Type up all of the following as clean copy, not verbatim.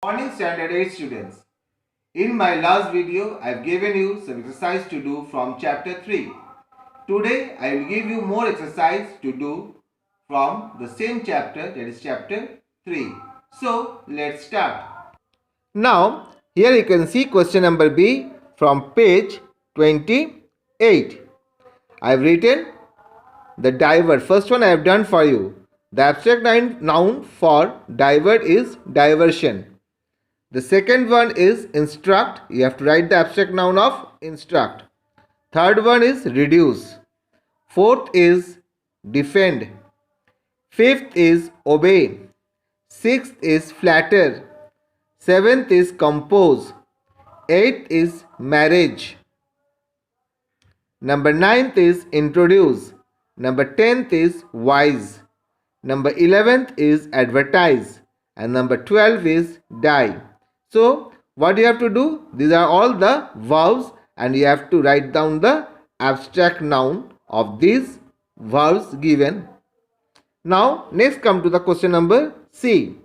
Morning Standard 8 students. In my last video, I have given you some exercise to do from chapter 3. Today, I will give you more exercise to do from the same chapter, that is chapter 3. So, let's start. Now, here you can see question number B from page 28. I have written the divert. First one I have done for you. The abstract noun for divert is diversion. The second one is instruct. You have to write the abstract noun of instruct. Third one is reduce. Fourth is defend. Fifth is obey. Sixth is flatter. Seventh is compose. Eighth is marriage. Number ninth is introduce. Number 10th is wise. Number 11th is advertise. And number 12 is die. So, what you have to do? These are all the verbs and you have to write down the abstract noun of these verbs given. Now, next come to the question number C.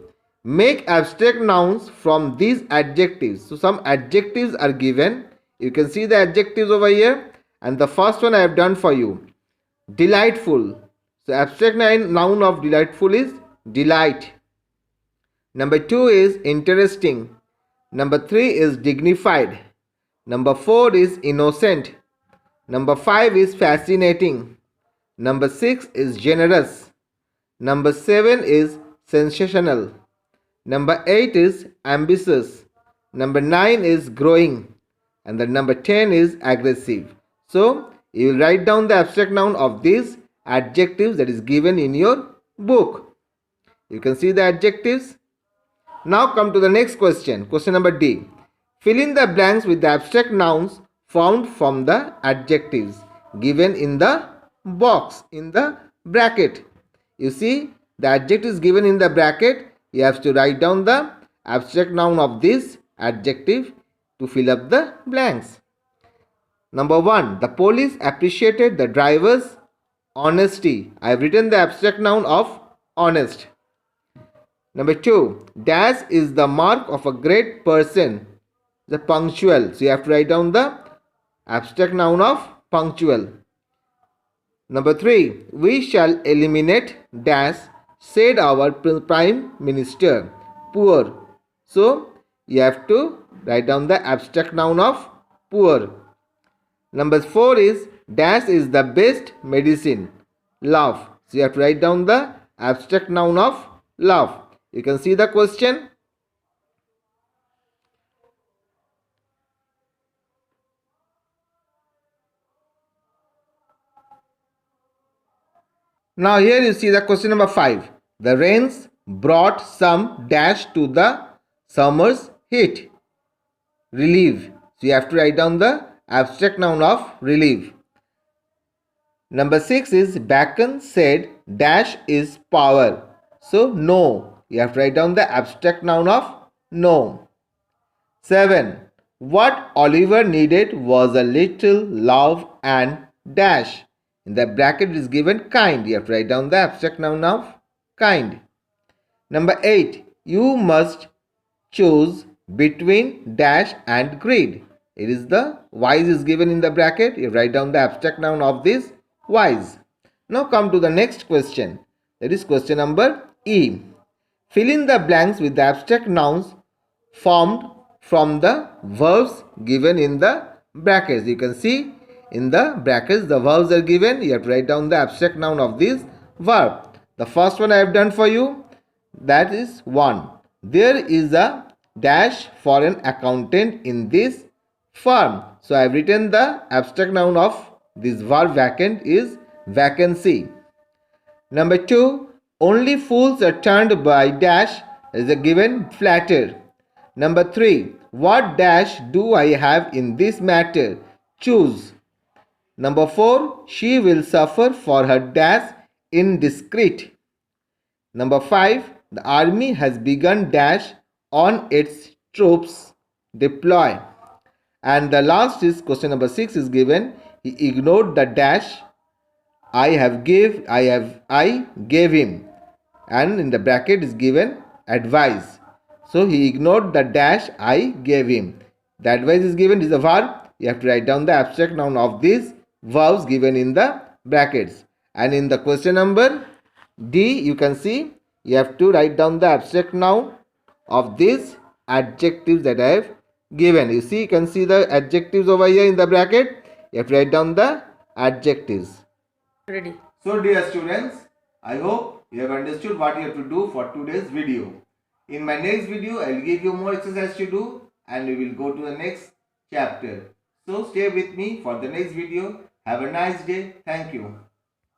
Make abstract nouns from these adjectives. So, some adjectives are given. You can see the adjectives over here. And the first one I have done for you. Delightful. So, abstract noun of delightful is delight. Number 2 is interesting. Number 3 is dignified. Number 4 is innocent. Number 5 is fascinating. Number 6 is generous. Number 7 is sensational. Number 8 is ambitious. Number 9 is growing. And the number 10 is aggressive. So, you will write down the abstract noun of these adjectives that is given in your book. You can see the adjectives. Now come to the next question. Question number D. Fill in the blanks with the abstract nouns found from the adjectives given in the box, in the bracket. You see the adjectives given in the bracket. You have to write down the abstract noun of this adjective to fill up the blanks. Number 1. The police appreciated the driver's honesty. I have written the abstract noun of honest. Number 2. Dash is the mark of a great person. The punctual. So you have to write down the abstract noun of punctual. Number 3. We shall eliminate dash, said our prime minister. Poor. So you have to write down the abstract noun of poor. Number 4 is dash is the best medicine. Love. So you have to write down the abstract noun of love. You can see the question. Now here you see the question number 5. The rains brought some dash to the summer's heat. Relief. So you have to write down the abstract noun of relief. Number 6 is Bacon said dash is power. So no. You have to write down the abstract noun of no. 7. What Oliver needed was a little love and dash. In the bracket is given kind. You have to write down the abstract noun of kind. Number 8. You must choose between dash and greed. It is the wise is given in the bracket. You write down the abstract noun of this wise. Now come to the next question. That is question number E. Fill in the blanks with the abstract nouns formed from the verbs given in the brackets. You can see in the brackets the verbs are given. You have to write down the abstract noun of this verb. The first one I have done for you, that is 1. There is a dash for an accountant in this firm. So I have written the abstract noun of this verb vacant is vacancy. Number 2. Only fools are turned by dash is a given flatter. Number 3. What dash do I have in this matter? Choose. Number 4. She will suffer for her dash indiscreet. Number 5. The army has begun dash on its troops deploy. And the last is question number 6 is given. He ignored the dash I gave him. And in the bracket is given advice. So he ignored the dash I gave him. The advice is given is a verb. You have to write down the abstract noun of these verbs given in the brackets. And in the question number D, you can see you have to write down the abstract noun of these adjectives that I have given. You see, you can see the adjectives over here in the bracket. You have to write down the adjectives. Ready. So dear students, I hope you have understood what you have to do for today's video. In my next video, I will give you more exercise to do and we will go to the next chapter. So stay with me for the next video. Have a nice day. Thank you.